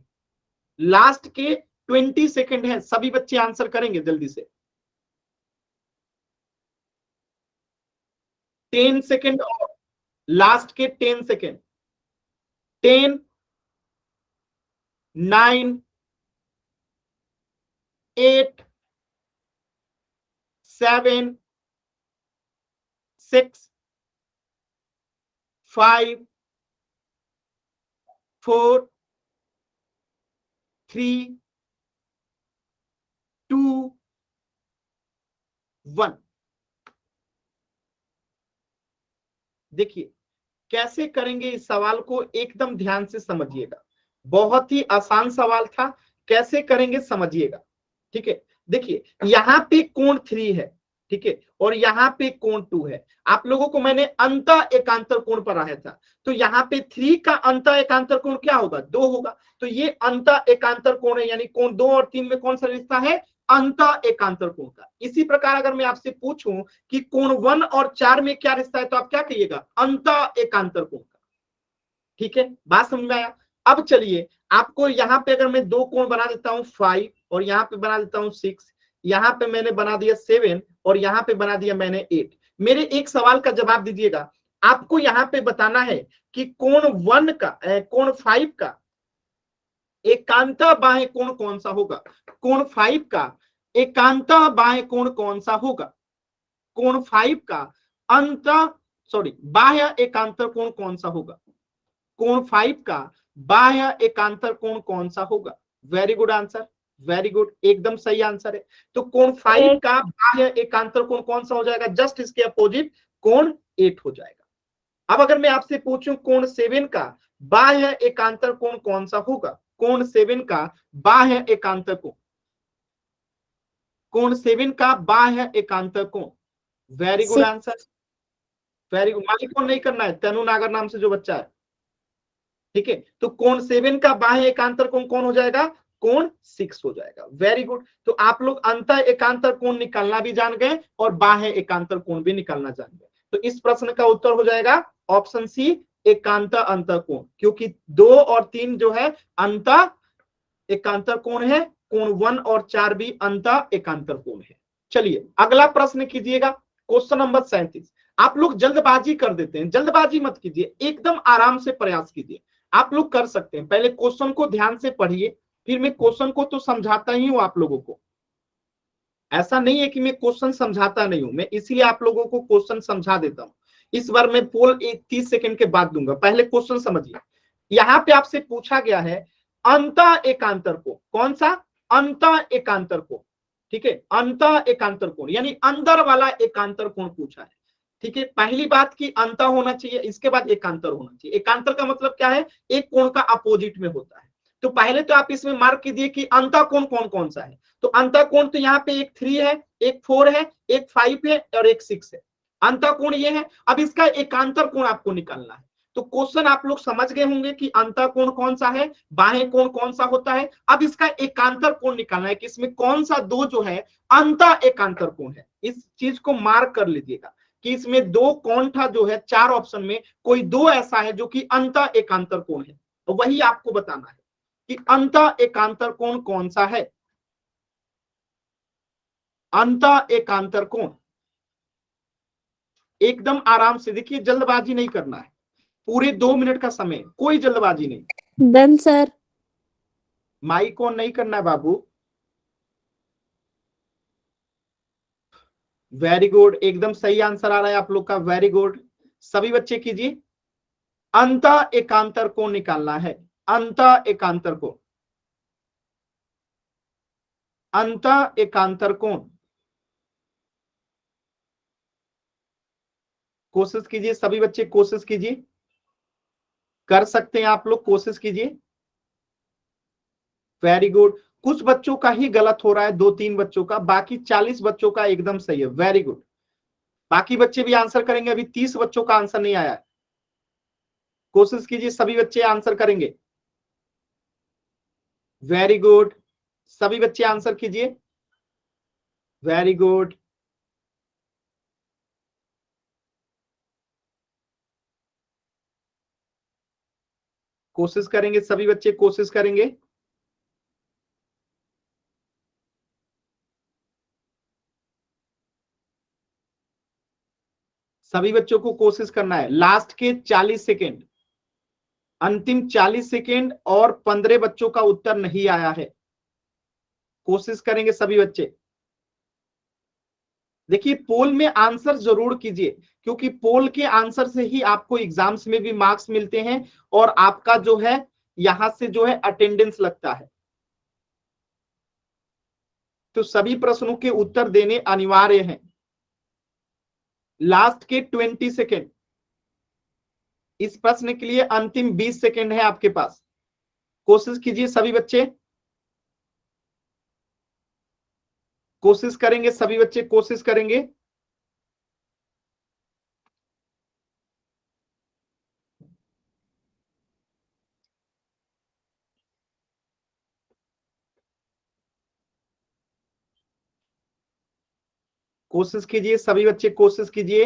लास्ट के 20 सेकेंड है, सभी बच्चे आंसर करेंगे जल्दी से। 10 सेकेंड और, लास्ट के 10 सेकेंड। 10, 9, 8, 7, 6, 5, 4, 3, 2, 1। देखिए कैसे करेंगे इस सवाल को, एकदम ध्यान से समझिएगा। बहुत ही आसान सवाल था, कैसे करेंगे समझिएगा। ठीक है, देखिए यहाँ पे कोण 3 है, ठीक है, और यहाँ पे कोण 2 है। आप लोगों को मैंने अंत एकांतर कोण पढ़ाया था, तो यहाँ पे 3 का अंत एकांतर कोण क्या होगा, 2 होगा। तो ये अंत एकांतर कोण है, यानी कोण 2 और 3 में कौन सा रिश्ता है, अंत एकांतर कोण का। इसी प्रकार अगर मैं आपसे पूछूं कि कोण 1 और 4 में क्या रिश्ता है, तो आप क्या कहिएगा, अंत एकांतर कोण का। ठीक है, बात समझ में आया। अब चलिए आपको यहाँ पे अगर मैं 2 कोण बना देता हूं 5, और यहाँ पे बना देता हूं 6, यहाँ पे मैंने बना दिया 7, और यहाँ पे बना दिया मैंने 8। मेरे एक सवाल का जवाब दीजिएगा, आपको यहाँ पे बताना है कि कोण 1 का कोण 5 का एकांत बाह्य कोण कौन सा होगा, कोण 5 का एकांत बाह्य कोण कौन सा होगा, कोण 5 का अंत बाह्य एकांतर कोण कौन सा होगा, कोण 5 का बाह्य एकांतर कोण कौन सा होगा। Very good answer, very good, एकदम सही आंसर है। तो कोण 5 का बाह्य एकांतर कोण कौन सा हो जाएगा, जस्ट इसके अपोजिट कोण 8 हो जाएगा। अब अगर मैं आपसे पूछूं कोण 7 का बाह्य एकांतर कोण कौन सा होगा, कोण 7 का बाह्य एकांतर कोण, कोण 7 का बाह्य एकांतर कोण। Very good answer, very good. मालिक को नहीं करना है, तनु नागर नाम से जो बच्चा है, ठीक है। तो कोण 7 का बाह्य एकांतर कोण कौन हो जाएगा, कोण 6 हो जाएगा। Very good. तो आप लोग अंत एकांतर कोण निकालना भी जान गए और बाह्य एकांतर कोण भी निकालना जान गए। तो इस प्रश्न का उत्तर हो जाएगा ऑप्शन सी, एकांत अंतर कोण, क्योंकि 2 और 3 जो है अंत एकांतर कोण है, कोण 1 और 4 भी अंत एकांतर कोण है। चलिए अगला प्रश्न कीजिएगा, क्वेश्चन नंबर 37। आप लोग जल्दबाजी कर देते हैं, जल्दबाजी मत कीजिए, एकदम आराम से प्रयास कीजिए, आप लोग कर सकते हैं। पहले क्वेश्चन को ध्यान से पढ़िए, फिर मैं क्वेश्चन को तो समझाता ही हूं आप लोगों को, ऐसा नहीं है कि मैं क्वेश्चन समझाता नहीं हूं, मैं इसीलिए आप लोगों को क्वेश्चन समझा देता हूं। इस बार मैं पोल 30 सेकंड के बाद दूंगा, पहले क्वेश्चन समझिए। यहां पे आपसे पूछा गया है अंत एकांतर कोण, कौन सा, अंत एकांतर कोण, ठीक है, अंत एकांतर कोण यानी अंदर वाला एकांतर कोण पूछा है। ठीक है, पहली बात की अंत होना चाहिए, इसके बाद एकांतर होना चाहिए। एकांतर का मतलब क्या है, एक कोण का अपोजिट में होता है। तो पहले तो आप इसमें मार्क कीजिए कि अंत कोण कौन कौन सा है। तो अंत कोण तो यहाँ पे एक 3 है, एक 4 है, एक 5 है और एक 6 है। अंत कोण ये है। अब इसका एकांतर कोण आपको निकालना है। तो क्वेश्चन आप लोग समझ गए होंगे कि अंत कोण कौन सा है, बाह्य कोण कौन सा होता है। अब इसका एकांतर कोण निकालना है कि इसमें कौन सा 2 जो है अंत एकांतर कोण है। इस चीज को मार्क कर लीजिएगा कि इसमें 2 कोण था जो है, 4 ऑप्शन में कोई 2 ऐसा है जो कि अंत एकांतर कोण है, तो वही आपको बताना है कि अंत एकांतर कोण कौन सा है। अंत एकांतर कोण, एकदम आराम से देखिए, जल्दबाजी नहीं करना है, पूरे 2 मिनट का समय, कोई जल्दबाजी नहीं। Done sir. माइक ऑन नहीं करना है बाबू। वेरी गुड, एकदम सही आंसर आ रहा है आप लोग का, वेरी गुड। सभी बच्चे कीजिए, अंत एकांतर कोण निकालना है, अंत एकांतर कोण, अंत एकांतर कोण। कोशिश कीजिए सभी बच्चे, कोशिश कीजिए, कर सकते हैं आप लोग, कोशिश कीजिए। वेरी गुड, कुछ बच्चों का ही गलत हो रहा है, 2-3 बच्चों का, बाकी 40 बच्चों का एकदम सही है, वेरी गुड। बाकी बच्चे भी आंसर करेंगे, अभी 30 बच्चों का आंसर नहीं आया है। कोशिश कीजिए सभी बच्चे आंसर करेंगे, वेरी गुड। सभी बच्चे आंसर कीजिए, वेरी गुड। कोशिश करेंगे सभी बच्चे, कोशिश करेंगे। सभी बच्चों को कोशिश करना है, लास्ट के 40 सेकेंड, अंतिम 40 सेकेंड, और 15 बच्चों का उत्तर नहीं आया है। कोशिश करेंगे सभी बच्चे। देखिए पोल में आंसर जरूर कीजिए, क्योंकि पोल के आंसर से ही आपको एग्जाम्स में भी मार्क्स मिलते हैं, और आपका जो है यहां से जो है अटेंडेंस लगता है। तो सभी प्रश्नों के उत्तर देने अनिवार्य हैं। लास्ट के 20 सेकेंड, इस प्रश्न के लिए अंतिम 20 सेकेंड है आपके पास। कोशिश कीजिए सभी बच्चे, कोशिश करेंगे सभी बच्चे, कोशिश करेंगे। कोशिश कीजिए सभी बच्चे, कोशिश कीजिए।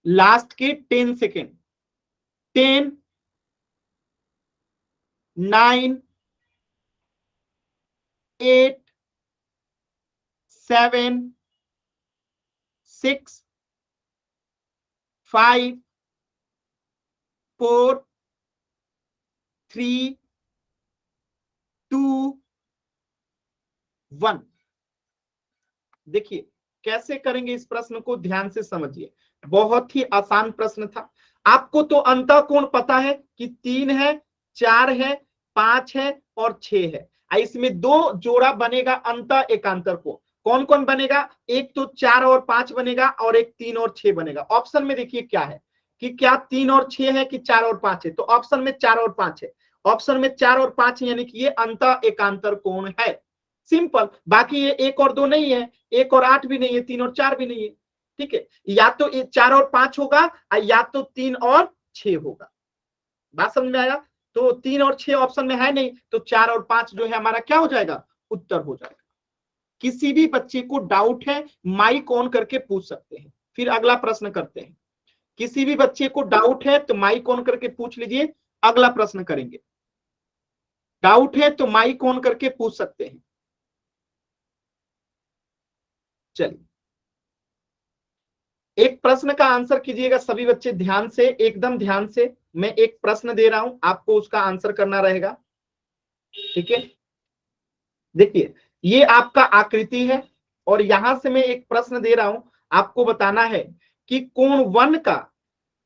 लास्ट के 10 सेकेंड, 10, 9, 8, 7, 6, 5, 4, 3, 2, 1। देखिए कैसे करेंगे इस प्रश्न को, ध्यान से समझिए, बहुत ही आसान प्रश्न था। आपको तो अंतः कोण पता है कि 3 है, 4 है, 5 है और 6 है। इसमें 2 जोड़ा बनेगा अंतः एकांतर कोण। कौन कौन बनेगा? एक तो 4 और 5 बनेगा, और एक 3 और 6 बनेगा। ऑप्शन में देखिए क्या है, कि क्या 3 और 6 है कि 4 और 5 है, तो ऑप्शन में 4 और 5 है। ऑप्शन में 4 और 5 यानी कि ये अंतः एकांतर कोण है, सिंपल। बाकी ये 1 और 2 नहीं है, 1 और 8 भी नहीं है, 3 और 4 भी नहीं है। ठीक है, या तो 4 और 5 होगा, या तो 3 और 6 होगा। बात समझ में आया? तो 3 और 6 ऑप्शन में है नहीं, तो 4 और 5 जो है हमारा क्या हो जाएगा, उत्तर हो जाएगा। किसी भी बच्चे को डाउट है, माइक ऑन करके पूछ सकते हैं। फिर अगला प्रश्न करते हैं। किसी भी बच्चे को डाउट है तो माइक ऑन करके पूछ लीजिए, अगला प्रश्न करेंगे। डाउट है तो माइक ऑन करके पूछ सकते हैं। चलिए, एक प्रश्न का आंसर कीजिएगा सभी बच्चे, ध्यान से, एकदम ध्यान से। मैं एक प्रश्न दे रहा हूं, आपको उसका आंसर करना रहेगा। ठीक है, देखिए ये आपका आकृति है, और यहां से मैं एक प्रश्न दे रहा हूं, आपको बताना है कि कोण 1 का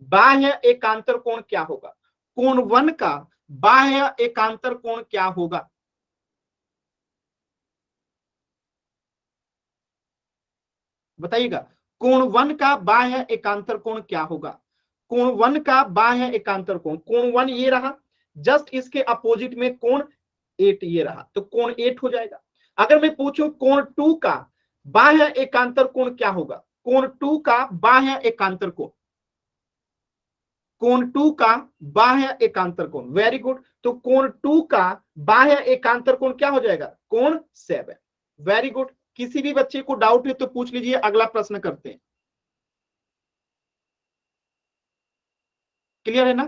बाह्य एकांतर कोण क्या होगा। कोण 1 का बाह्य एकांतर कोण क्या होगा, बताइएगा। कोण 1 का बाह्य एकांतर कोण क्या होगा? कोण 1 का बाह्य एकांतर कोण, कोण 1 ये रहा, जस्ट इसके अपोजिट में कोण 8 ये रहा, तो कोण 8 हो जाएगा। अगर मैं पूछूं कोण 2 का बाह्य एकांतर कोण क्या होगा, कोण 2 का बाह्य एकांतर कोण, कोण 2 का बाह्य एकांतर कोण, वेरी गुड। तो कोण 2 का बाह्य एकांतर कोण क्या हो जाएगा, कोण 7। वेरी गुड, किसी भी बच्चे को डाउट है तो पूछ लीजिए, अगला प्रश्न करते हैं। क्लियर है ना?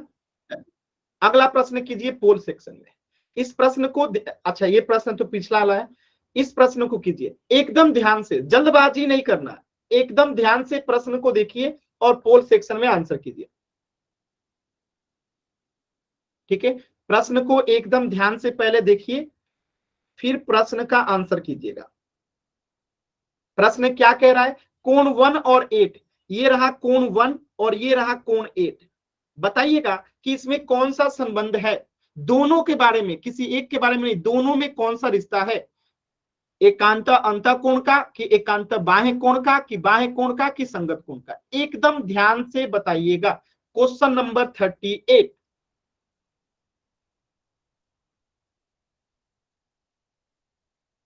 अगला प्रश्न कीजिए पोल सेक्शन में। इस प्रश्न को, अच्छा ये प्रश्न तो पिछला वाला है, इस प्रश्न को कीजिए एकदम ध्यान से, जल्दबाजी नहीं करना, एकदम ध्यान से प्रश्न को देखिए और पोल सेक्शन में आंसर कीजिए। ठीक है, प्रश्न को एकदम ध्यान से पहले देखिए, फिर प्रश्न का आंसर कीजिएगा। प्रश्न क्या कह रहा है? कोण 1 और 8, ये रहा कोण 1 और ये रहा कोण 8। बताइएगा कि इसमें कौन सा संबंध है? दोनों के बारे में, किसी एक के बारे में नहीं, दोनों में कौन सा रिश्ता है? एकांत अंतः कोण का कि एकांत बाह्य कोण का कि बाह्य कोण का कि संगत कोण का? एकदम ध्यान से बताइएगा। Question number 38।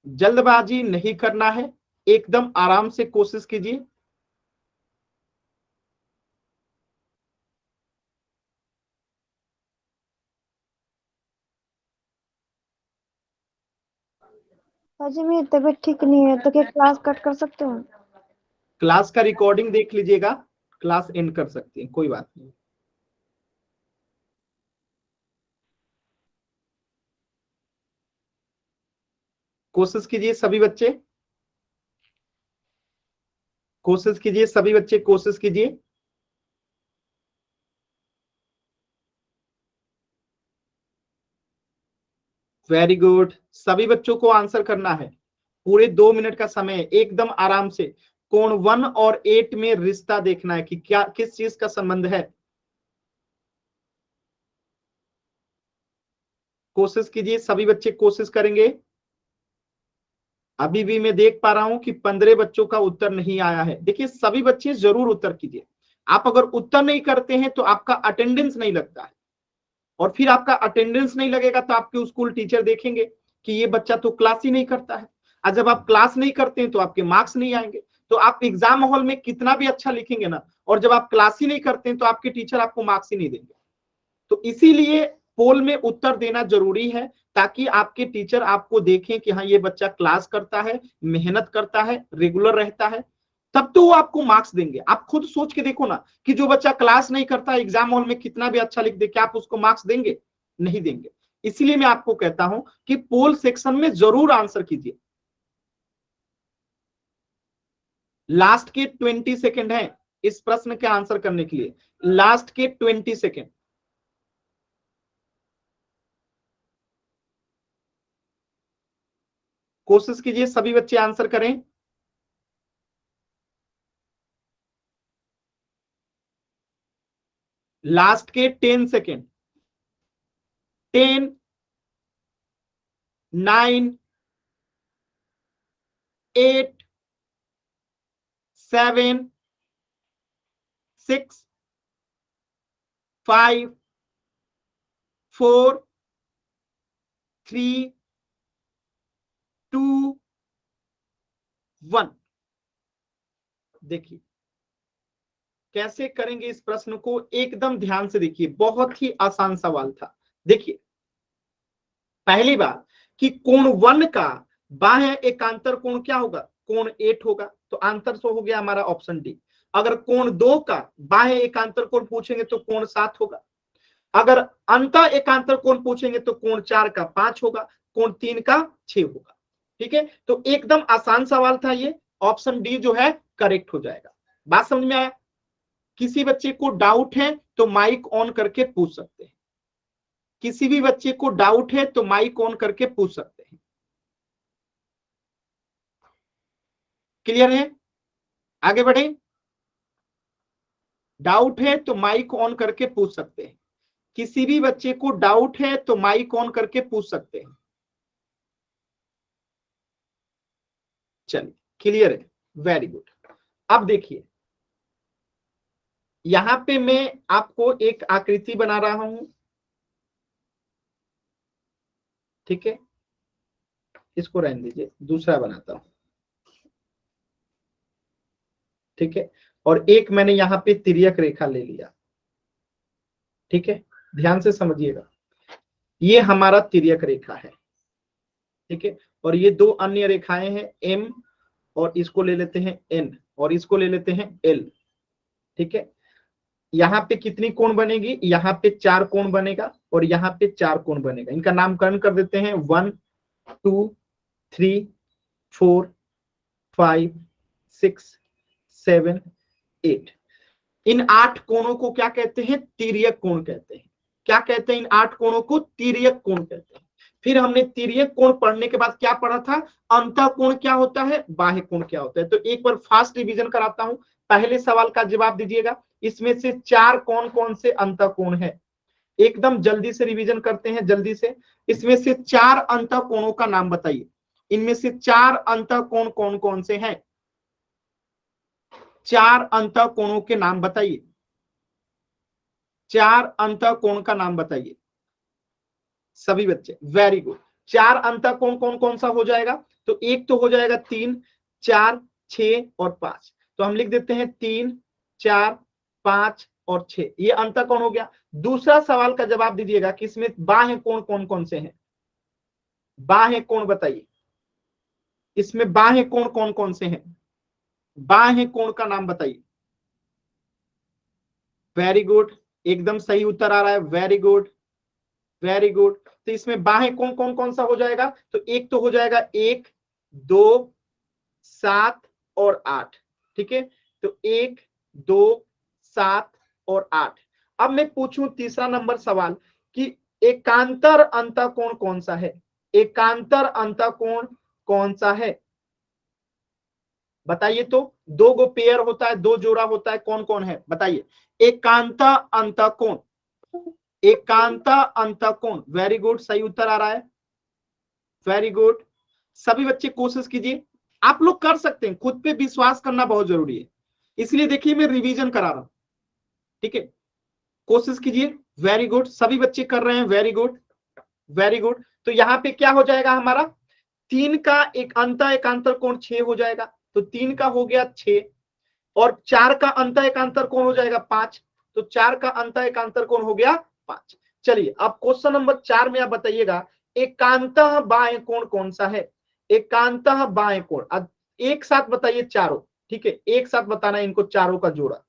जल्दबाजी नहीं करना है, एकदम आराम से कोशिश कीजिए। अजी मेरी तबीयत ठीक नहीं है, तो क्या क्लास कट कर सकते हो? क्लास का रिकॉर्डिंग देख लीजिएगा, क्लास एंड कर सकती है, कोई बात नहीं। कोशिश कीजिए सभी बच्चे, कोशिश कीजिए सभी बच्चे, कोशिश कीजिए। वेरी गुड, सभी बच्चों को आंसर करना है। पूरे 2 मिनट का समय है, एकदम आराम से। कोण 1 और 8 में रिश्ता देखना है कि क्या, किस चीज का संबंध है। कोशिश कीजिए सभी बच्चे, कोशिश करेंगे। अभी भी मैं देख पा रहा हूं कि 15 बच्चों का उत्तर नहीं आया है। देखिए सभी बच्चे जरूर उत्तर कीजिए। आप अगर उत्तर नहीं करते हैं तो आपका अटेंडेंस नहीं लगता है, और फिर आपका अटेंडेंस नहीं लगेगा तो आपके स्कूल टीचर देखेंगे कि ये बच्चा तो क्लास ही नहीं करता है। और जब आप क्लास नहीं करते हैं तो आपके मार्क्स नहीं आएंगे। तो आप एग्जाम हॉल में कितना भी अच्छा लिखेंगे ना, और जब आप क्लास ही नहीं करते हैं तो आपके टीचर आपको मार्क्स ही नहीं देंगे। तो इसीलिए पोल में उत्तर देना जरूरी है, ताकि आपके टीचर आपको देखें कि हाँ ये बच्चा क्लास करता है, मेहनत करता है, रेगुलर रहता है, तब तो वो आपको मार्क्स देंगे। आप खुद सोच के देखो ना कि जो बच्चा क्लास नहीं करता, एग्जाम हॉल में कितना भी अच्छा लिख दे, क्या आप उसको मार्क्स देंगे? नहीं देंगे। इसीलिए मैं आपको कहता हूं कि पोल सेक्शन में जरूर आंसर कीजिए। लास्ट के 20 सेकेंड है इस प्रश्न के आंसर करने के लिए, लास्ट के 20 सेकेंड। कोशिश कीजिए सभी बच्चे आंसर करें। लास्ट के 10 सेकेंड। 10, 9, 8, 7, 6, 5, 4, 3, 2, 1। देखिए कैसे करेंगे इस प्रश्न को, एकदम ध्यान से देखिए। बहुत ही आसान सवाल था। देखिए पहली बात कि कोण 1 का बाह्य एकांतर कोण क्या होगा? कोण 8 होगा, तो आंसर तो हो गया हमारा ऑप्शन डी। अगर कोण 2 का बाह्य एकांतर कोण पूछेंगे तो कोण 7 होगा। अगर अंत एकांतर कोण पूछेंगे तो कोण 4 का 5 होगा, कोण 3 का 6 होगा। ठीक है, तो एकदम आसान सवाल था ये। ऑप्शन डी जो है करेक्ट हो जाएगा। बात समझ में आया? किसी बच्चे को डाउट है तो माइक ऑन करके पूछ सकते हैं। किसी भी बच्चे को डाउट है तो माइक ऑन करके पूछ सकते हैं। क्लियर है? आगे बढ़े। डाउट है तो माइक ऑन करके पूछ सकते हैं। किसी भी बच्चे को डाउट है तो माइक ऑन करके पूछ सकते हैं। चलिए क्लियर है, वेरी गुड। अब देखिए यहां पे मैं आपको एक आकृति बना रहा हूं। ठीक है, इसको रहने दीजिए, दूसरा बनाता हूं। ठीक है, और एक मैंने यहां पे तिर्यक रेखा ले लिया। ठीक है, ध्यान से समझिएगा। ये हमारा तिर्यक रेखा है। ठीक है, और ये दो अन्य रेखाएं हैं, एम, और इसको ले लेते हैं एन, और इसको ले लेते हैं एल। ठीक है, यहाँ पे कितनी कोण बनेगी? यहाँ पे 4 कोण बनेगा, और यहाँ पे 4 कोण बनेगा। इनका नामकरण कर देते हैं 1, 2, 3, 4, 5, 6, 7, 8। इन 8 कोणों को क्या कहते हैं? तिर्यक कोण कहते हैं। क्या कहते हैं? इन 8 कोणों को तिर्यक कोण कहते हैं। फिर हमने तिर्यक कोण पढ़ने के बाद क्या पढ़ा था, अंतःकोण क्या होता है, बाह्य कोण क्या होता है। तो एक बार फास्ट रिवीजन कराता हूं, पहले सवाल का जवाब दीजिएगा। इसमें से चार कौन कौन से अंतःकोण है, एकदम जल्दी से रिवीजन करते हैं जल्दी से। इसमें से चार अंतःकोणों का नाम बताइए, इनमें से चार अंतःकोण कौन कौन से हैं, चार अंतःकोणों के नाम बताइए, चार अंतःकोण का नाम बताइए सभी बच्चे। Very good. चार अंतःकोण कौन कौन सा हो जाएगा, तो एक तो हो जाएगा 3, 4, 6 और 5। तो हम लिख देते हैं 3, 4, 5 और 6, ये अंतःकोण हो गया। दूसरा सवाल का जवाब दीजिएगा कि इसमें बाह्य कोण कौन कौन से हैं, बाह्य कोण बताइए, इसमें बाह्य कोण कौन कौन से हैं, बाह्य कोण का नाम बताइए। वेरी गुड, एकदम सही उत्तर आ रहा है, वेरी गुड वेरी गुड। तो इसमें बाह्य कोण कौन कौन सा हो जाएगा, तो एक तो हो जाएगा 1, 2, 7 और 8, ठीक है। तो 1, 2, 7 और 8। अब मैं पूछूं तीसरा नंबर सवाल कि एकांतर अंतःकोण कौन सा है, एकांतर अंतःकोण कौन सा है बताइए। तो दो गो पेयर होता है, दो जोड़ा होता है, कौन कौन है बताइए। एकांत अंतःकोण, एकांत अंतःकोण, वेरी गुड, सही उत्तर आ रहा है, वेरी गुड। सभी बच्चे कोशिश कीजिए, आप लोग कर सकते हैं, खुद पे विश्वास करना बहुत जरूरी है, इसलिए देखिए मैं रिवीजन करा रहा हूं, ठीक है। कोशिश कीजिए, वेरी गुड, सभी बच्चे कर रहे हैं, वेरी गुड वेरी गुड। तो यहां पे क्या हो जाएगा हमारा, 3 का एक एकांतर कोण 6 हो जाएगा, तो 3 का हो गया 6, और 4 का एकांतर कोण हो जाएगा 5, तो 4 का एकांतर कोण हो गया 5। चलिए अब क्वेश्चन नंबर 4 में आप बताइएगा एकांतः बाह्य कोण कौन सा है, एकांतः बाह्य कोण। अब एक साथ बताइए चारों, ठीक है, एक साथ बताना इनको चारों का जोड़ा।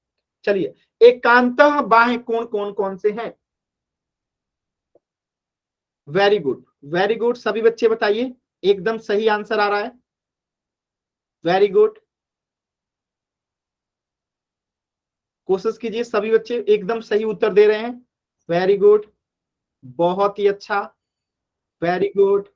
चलिए एकांतः बाह्य कोण कौन कौन से हैं, वेरी गुड वेरी गुड, सभी बच्चे बताइए, एकदम सही आंसर आ रहा है, वेरी गुड। कोशिश कीजिए, सभी बच्चे एकदम सही उत्तर दे रहे हैं, वेरी गुड, बहुत ही अच्छा, वेरी गुड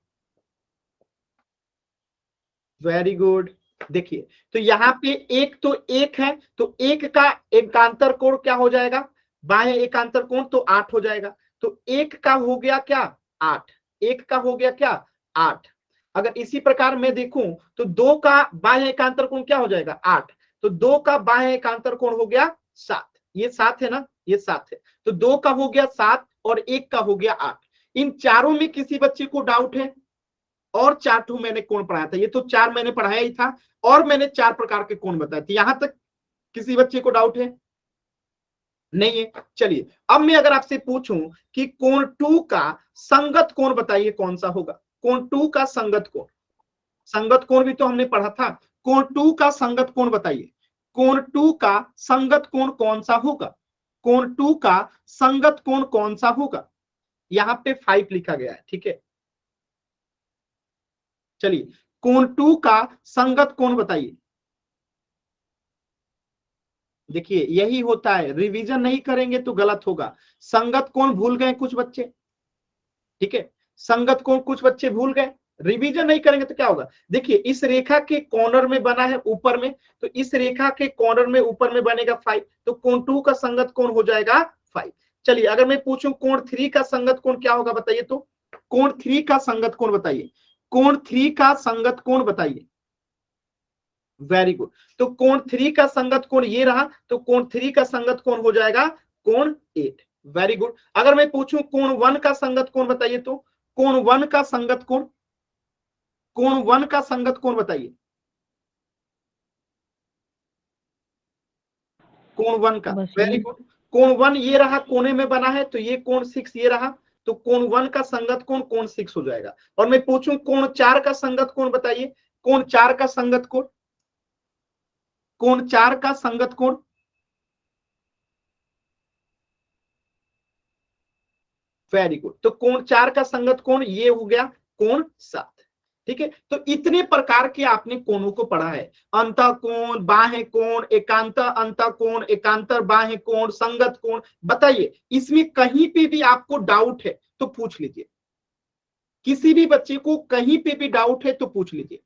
वेरी गुड। देखिए तो यहाँ पे एक तो एक है, तो एक का एकांतर कोण क्या हो जाएगा, बाह्य एकांतर कोण तो 8 हो जाएगा, तो एक का हो गया क्या 8, एक का हो गया क्या 8। अगर इसी प्रकार मैं देखूं तो 2 का बाह्य एकांतर कोण क्या हो जाएगा 8, तो 2 का बाह्य एकांतर कोण हो गया 7, ये 7 है ना, ये 7 है, तो 2 का हो गया 7 और एक का हो गया 8। इन चारों में किसी बच्चे को डाउट है, और 4 ठो मैंने कोण पढ़ाया था, ये तो 4 मैंने पढ़ाया ही था, और मैंने 4 प्रकार के कोण बताए थे, यहां तक किसी बच्चे को डाउट है नहीं है। चलिए अब मैं अगर आपसे पूछूं कि कोण 2 का संगत कोण बताइए कौन सा होगा, कोण 2 का संगत कोण, संगत कोण भी तो हमने पढ़ा था, कोण 2 का संगत कोण बताइए, कोण 2 का संगत कोण कौन सा होगा, कोण 2 का संगत कोण कौन सा होगा। यहां पे 5 लिखा गया है, ठीक है। चलिए कोण 2 का संगत कोण बताइए। देखिए यही होता है, रिवीजन नहीं करेंगे तो गलत होगा, संगत कोण भूल गए कुछ बच्चे, ठीक है, संगत कोण कुछ बच्चे भूल गए, रिवीजन नहीं करेंगे तो क्या होगा। देखिए इस रेखा के कॉर्नर में बना है ऊपर में, तो इस रेखा के कॉर्नर में ऊपर में बनेगा 5, तो कोण 2 का संगत कोण हो जाएगा 5। चलिए अगर मैं पूछूं कोण 3 का संगत कोण क्या होगा बताइए, तो कोण 3 का संगत कोण बताइए, कोण 3 का संगत कोण बताइए, वेरी गुड। तो कोण 3 का संगत कोण ये रहा, तो कोण 3 का संगत कोण हो जाएगा कोण 8, वेरी गुड। अगर मैं पूछूं कोण 1 का संगत कोण बताइए, तो कोण 1 का संगत कोण, कोण 1 का संगत कोण बताइए, कोण 1 का, वेरी गुड। कोण 1 ये रहा, कोने में बना है, तो ये कोण 6 ये रहा, तो कोण 1 का संगत कोण कोण 6 हो जाएगा। और मैं पूछूं कोण 4 का संगत कोण बताइए, कोण 4 का संगत कोण, कोण 4 का संगत कोण, वेरी गुड। तो कोण 4 का संगत कोण ये हो गया कोण 7, ठीक है। तो इतने प्रकार के आपने कोणों को पढ़ा है, अंतःकोण, बाह्य कोण, एकांत अंतःकोण, एकांतर बाह्य कोण, संगत कोण। बताइए इसमें कहीं पे भी आपको डाउट है तो पूछ लीजिए, किसी भी बच्चे को कहीं पे भी डाउट है तो पूछ लीजिए।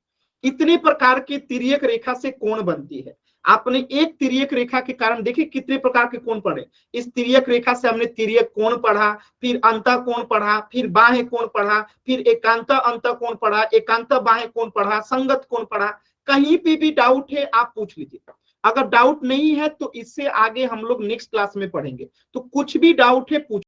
इतने प्रकार के तिर्यक रेखा से कोण बनती है। आपने एक तिर्यक रेखा के कारण देखिए कितने प्रकार के कोण पढ़े। इस तिर्यक रेखा से हमने तिर्यक कोण पढ़ा, फिर अंतः कोण पढ़ा, फिर बाह्य कोण पढ़ा, फिर एकांत अंतः कोण पढ़ा, एकांत बाह्य कोण पढ़ा, संगत कोण पढ़ा। कहीं पे भी डाउट है आप पूछ लीजिए। अगर डाउट नहीं है तो इससे आगे हम लोग नेक्स्ट क्लास में पढ़ेंगे। तो कुछ भी डाउट है पूछ